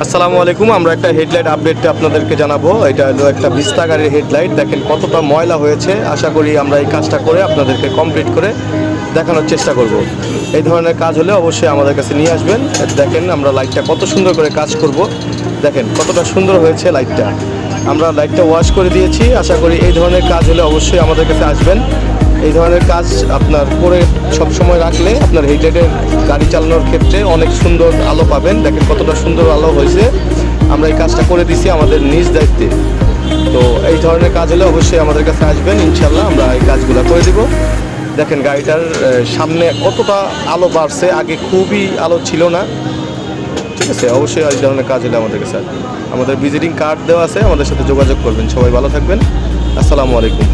আসসালামু আলাইকুম। আমরা একটা হেডলাইট আপডেট আপনাদেরকে জানাবো। এটা হলো একটা ভিস্তা গাড়ির হেডলাইট। দেখেন কতটা ময়লা হয়েছে। আশা করি আমরা এই কাজটা করে আপনাদেরকে কমপ্লিট করে দেখানোর চেষ্টা করব। এই ধরনের কাজ হলে অবশ্যই আমাদের কাছে নিয়ে আসবেন। দেখেন আমরা লাইটটা কত সুন্দর করে কাজ করব। দেখেন কতটা সুন্দর হয়েছে লাইটটা। আমরা লাইটটা ওয়াশ করে দিয়েছি। আশা করি এই ধরনের কাজ হলে অবশ্যই আমাদের কাছে আসবেন। এই ধরনের কাজ আপনার করে সবসময় রাখলে আপনার হেডলাইটের গাড়ি চালানোর ক্ষেত্রে অনেক সুন্দর আলো পাবেন। দেখেন কতটা সুন্দর আলো হয়েছে। আমরা এই কাজটা করে দিছি আমাদের নিজ দায়িত্বে। তো এই ধরনের কাজ হলে অবশ্যই আমাদের কাছে আসবেন, ইনশাল্লাহ আমরা এই কাজগুলো করে দেব। দেখেন গাড়িটার সামনে কতটা আলো বাড়ছে, আগে খুবই আলো ছিল না। ঠিক আছে, অবশ্যই এই ধরনের কাজ হলে আমাদের কাছে আসবেন। আমাদের ভিজিটিং কার্ড দেওয়া আছে, আমাদের সাথে যোগাযোগ করবেন। সবাই ভালো থাকবেন। আসসালামু আলাইকুম।